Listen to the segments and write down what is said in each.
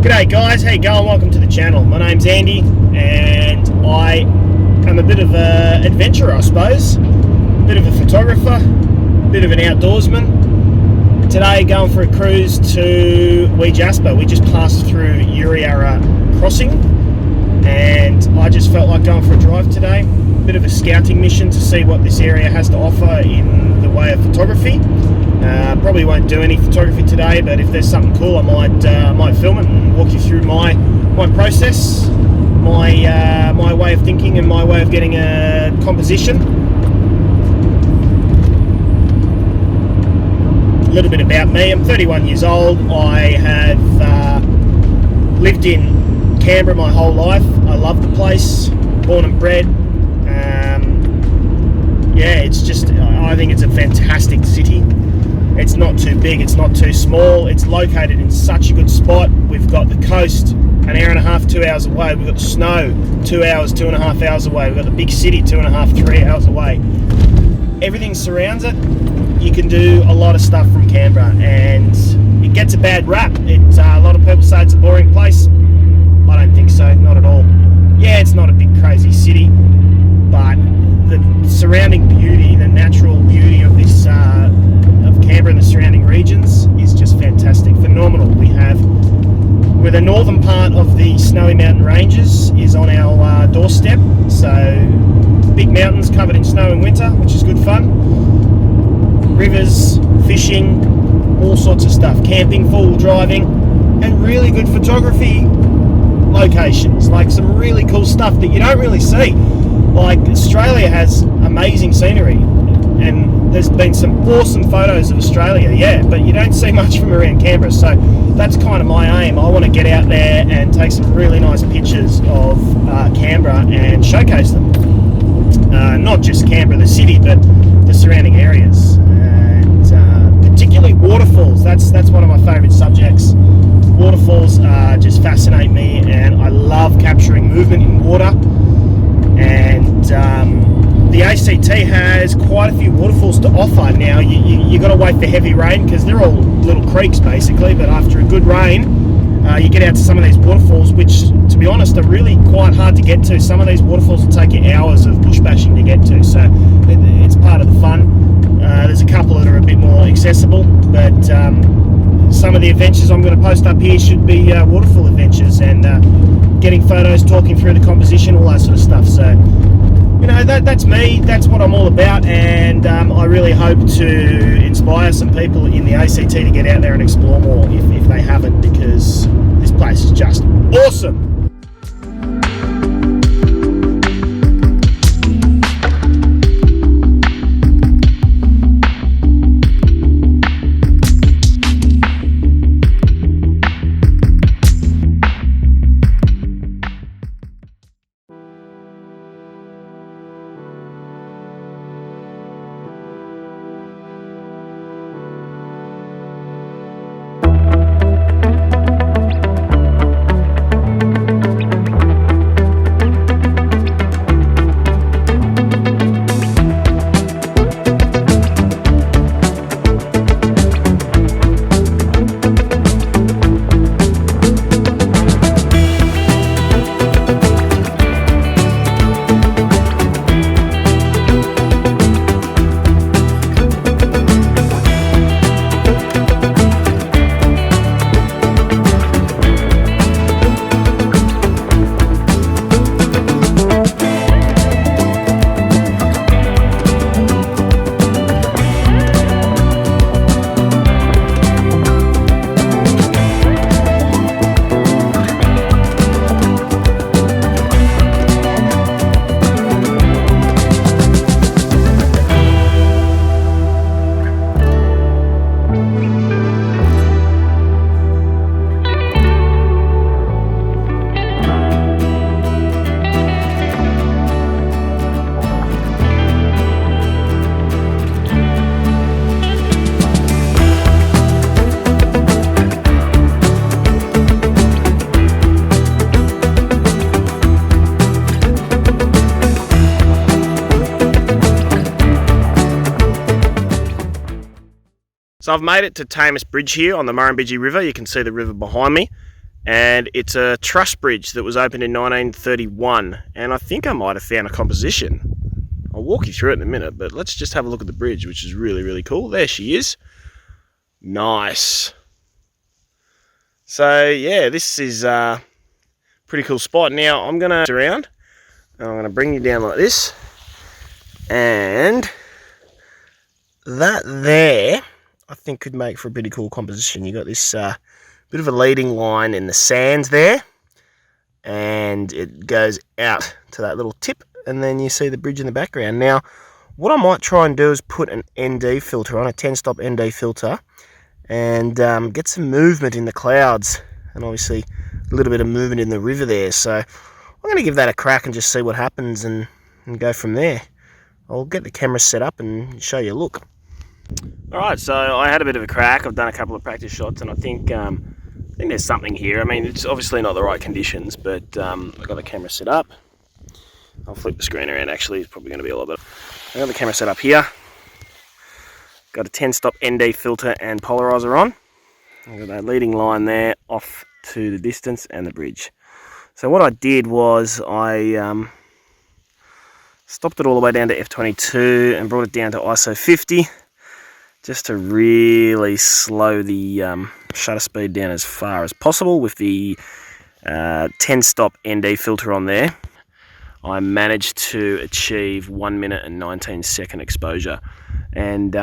G'day guys, how you going? Welcome to the channel. My name's Andy and I am a bit of an adventurer, I suppose. A bit of a photographer, a bit of an outdoorsman. Today going for a cruise to Wee Jasper. We just passed through Uriara Crossing and I just felt like going for a drive today. A bit of a scouting mission to see what this area has to offer in the way of photography. Probably won't do any photography today, but if there's something cool I might film it and walk you through my process, my way of thinking and my way of getting a composition. A little bit about me. I'm 31 years old. I have lived in Canberra my whole life. I love the place, born and bred. Yeah, it's just, I think it's a fantastic city. It's not too big, it's not too small. It's located in such a good spot. We've got the coast an hour and a half, 2 hours away. We've got the snow 2 hours, 2.5 hours away. We've got the big city 2.5, 3 hours away. Everything surrounds it. You can do a lot of stuff from Canberra and it gets a bad rap. A lot of people say it's a boring place. I don't think so, not at all. Yeah, it's not a big crazy city, but the surrounding beauty, the natural beauty of this of Canberra and the surrounding regions is just fantastic, phenomenal. We're the northern part of the Snowy Mountain Ranges is on our doorstep, so big mountains covered in snow in winter, which is good fun. Rivers, fishing, all sorts of stuff, camping, four-wheel driving, and really good photography locations, like some really cool stuff that you don't really see. Like Australia has amazing scenery and there's been some awesome photos of Australia, yeah, but you don't see much from around Canberra, so that's kind of my aim. I want to get out there and take some really nice pictures of Canberra and showcase them. Not just Canberra the city, but the surrounding areas, and particularly waterfalls. That's one of my favourite subjects. Waterfalls just fascinate me and I love capturing movement in water. And the ACT has quite a few waterfalls to offer. Now you got to wait for heavy rain because they're all little creeks basically, but after a good rain you get out to some of these waterfalls, which to be honest are really quite hard to get to. Some of these waterfalls will take you hours of bush bashing to get to, so it's part of the fun. There's a couple that are a bit more accessible, but some of the adventures I'm going to post up here should be waterfall adventures and getting photos, talking through the composition, all that sort of stuff. So, you know, that's me, that's what I'm all about, and I really hope to inspire some people in the ACT to get out there and explore more if they haven't, because this place is just awesome. So I've made it to Taemas Bridge here on the Murrumbidgee River. You can see the river behind me. And it's a truss bridge that was opened in 1931, and I think I might have found a composition. I'll walk you through it in a minute, but let's just have a look at the bridge, which is really, really cool. There she is. Nice. So yeah, this is a pretty cool spot. Now I'm going to around, and I'm going to bring you down like this, and that there I think could make for a pretty cool composition. You got this bit of a leading line in the sands there, and it goes out to that little tip, and then you see the bridge in the background. Now what I might try and do is put an ND filter on, a 10-stop ND filter, and get some movement in the clouds, and obviously a little bit of movement in the river there. So I'm going to give that a crack and just see what happens, and go from there. I'll get the camera set up and show you a look. Alright, so I had a bit of a crack. I've done a couple of practice shots, and I think there's something here. I mean, it's obviously not the right conditions, but I've got the camera set up. I'll flip the screen around, actually. It's probably going to be a lot better. I've got the camera set up here. Got a 10-stop ND filter and polarizer on. I've got that leading line there off to the distance and the bridge. So what I did was I stopped it all the way down to f22 and brought it down to ISO 50, just to really slow the shutter speed down as far as possible with the 10-stop ND filter on there. I managed to achieve 1 minute and 19-second exposure. And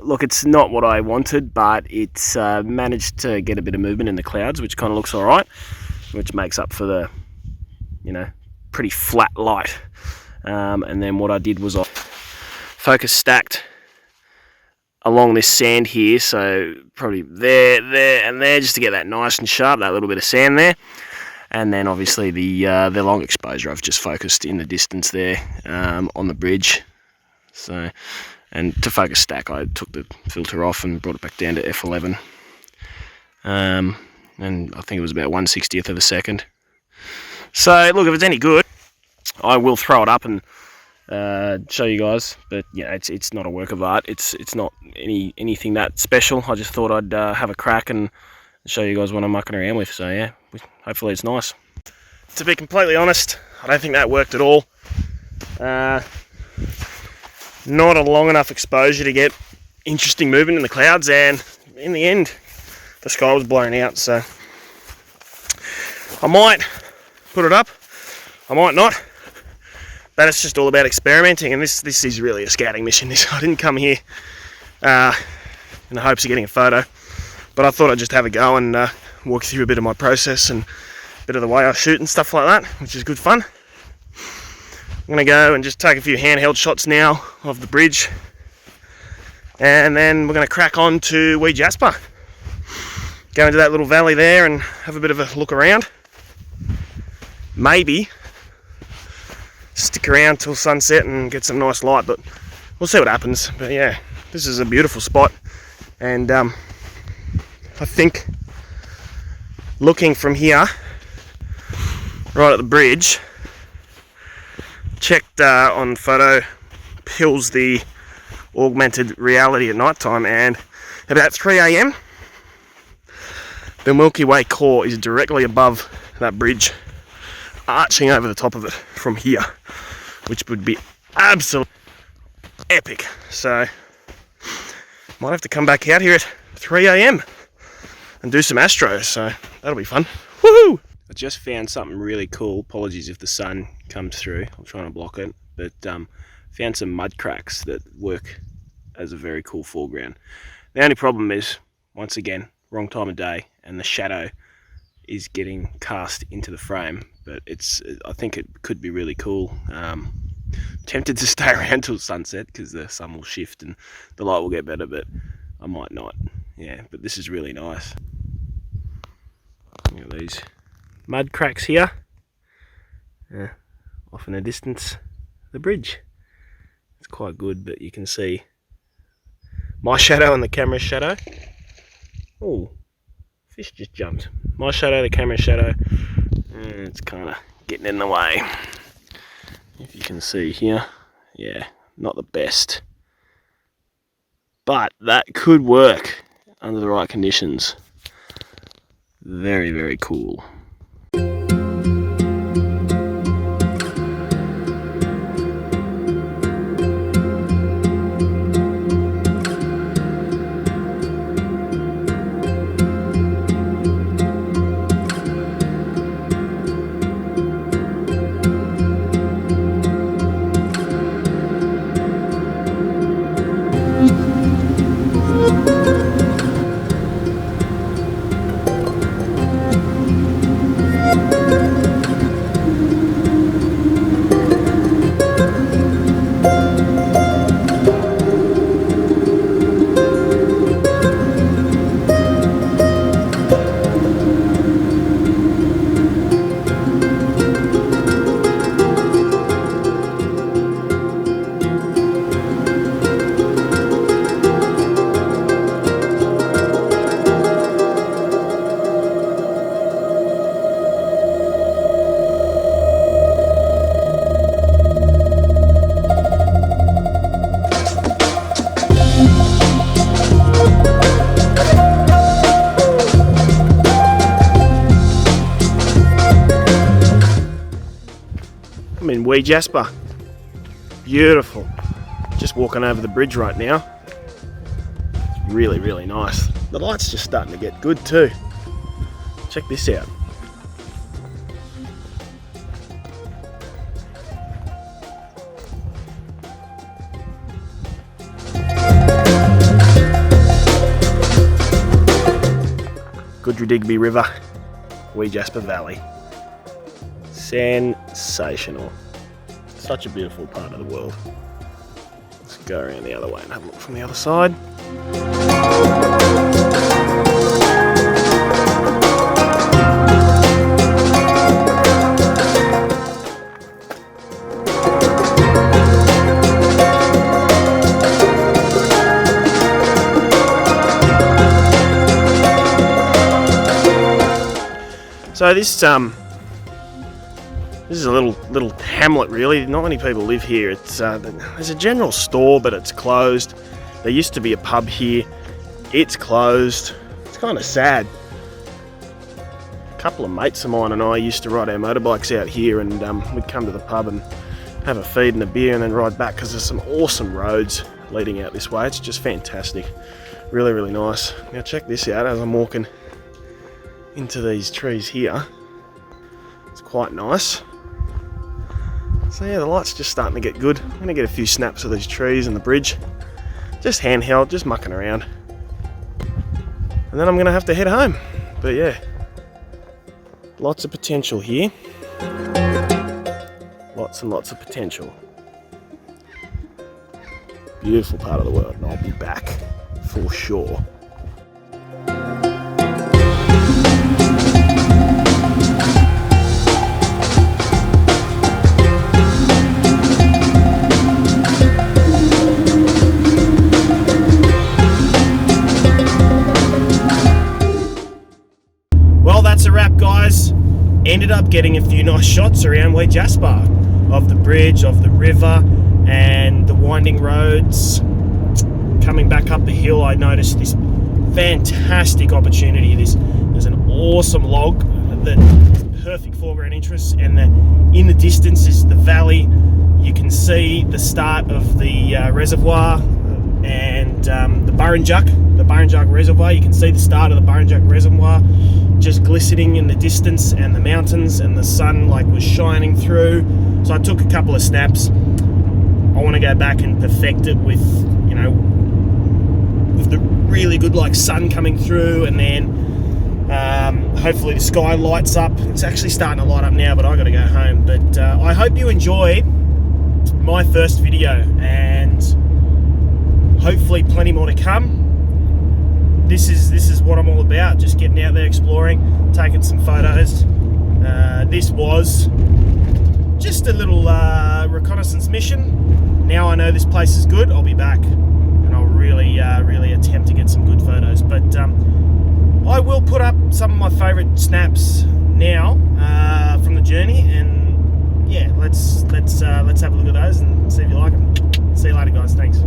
look, it's not what I wanted, but it's managed to get a bit of movement in the clouds, which kind of looks all right, which makes up for the, pretty flat light. And then what I did was I focus stacked along this sand here, so probably there, and there, just to get that nice and sharp, that little bit of sand there. And then obviously the long exposure I've just focused in the distance there on the bridge. So, and to focus stack, I took the filter off and brought it back down to f11. And I think it was about 1/60th of a second. So look, if it's any good, I will throw it up and show you guys. But it's not a work of art. It's not anything that special. I just thought I'd have a crack and show you guys what I'm mucking around with. So yeah, hopefully it's nice. To be completely honest, I don't think that worked at all. Not a long enough exposure to get interesting movement in the clouds, and in the end the sky was blown out. So I might put it up, I might not, but it's just all about experimenting. And this is really a scouting mission. I didn't come here in the hopes of getting a photo, but I thought I'd just have a go and walk you through a bit of my process and a bit of the way I shoot and stuff like that, which is good fun. I'm going to go and just take a few handheld shots now of the bridge, and then we're going to crack on to Wee Jasper. Go into that little valley there and have a bit of a look around. Maybe stick around till sunset and get some nice light, but we'll see what happens. But yeah, this is a beautiful spot, and I think looking from here, right at the bridge, checked on photo pills the augmented reality at night time, and about 3 AM the Milky Way core is directly above that bridge, arching over the top of it from here, which would be absolutely epic. So might have to come back out here at 3 AM and do some astro, so that'll be fun. Woohoo! I just found something really cool. Apologies if the sun comes through, I'm trying to block it, but found some mud cracks that work as a very cool foreground. The only problem is, once again, wrong time of day, and the shadow is getting cast into the frame, but I think it could be really cool. Tempted to stay around till sunset because the sun will shift and the light will get better, but I might not. Yeah, but this is really nice. Look at these mud cracks here. Off in the distance, the bridge. It's quite good, but you can see my shadow and the camera's shadow. Oh, fish just jumped. My shadow, the camera's shadow. It's kind of getting in the way. If you can see here, yeah, not the best. But that could work under the right conditions. Very, very cool. I'm in Wee Jasper. Beautiful. Just walking over the bridge right now. It's really, really nice. The light's just starting to get good too. Check this out. Digby River, Wee Jasper Valley. Sensational. Such a beautiful part of the world. Let's go around the other way and have a look from the other side. So this is a little hamlet really. Not many people live here. It's there's a general store, but it's closed. There used to be a pub here. It's closed. It's kind of sad. A couple of mates of mine and I used to ride our motorbikes out here, and we'd come to the pub and have a feed and a beer, and then ride back because there's some awesome roads leading out this way. It's just fantastic. Really, really nice. Now check this out as I'm walking into these trees here. It's quite nice. So yeah, the light's just starting to get good. I'm going to get a few snaps of these trees and the bridge. Just handheld, just mucking around. And then I'm going to have to head home. But yeah, lots of potential here. Lots and lots of potential. Beautiful part of the world, and I'll be back for sure. Well, that's a wrap, guys. Ended up getting a few nice shots around Wee Jasper, of the bridge, of the river, and the winding roads. Coming back up the hill, I noticed this fantastic opportunity. There's an awesome log that's perfect foreground interest, and in the distance is the valley. You can see the start of the reservoir and the Burrinjuck Reservoir. You can see the start of the Burrinjuck Reservoir just glistening in the distance, and the mountains, and the sun was shining through. So I took a couple of snaps. I want to go back and perfect it with, with the really good sun coming through, and then hopefully the sky lights up. It's actually starting to light up now, but I got to go home. But I hope you enjoy my first video, and hopefully plenty more to come. This is what I'm all about, just getting out there, exploring, taking some photos. This was just a little reconnaissance mission. Now I know this place is good, I'll be back, and I'll really attempt to get some good photos. But I will put up some of my favourite snaps now from the journey, and yeah, let's have a look at those and see if you like them. See you later, guys. Thanks.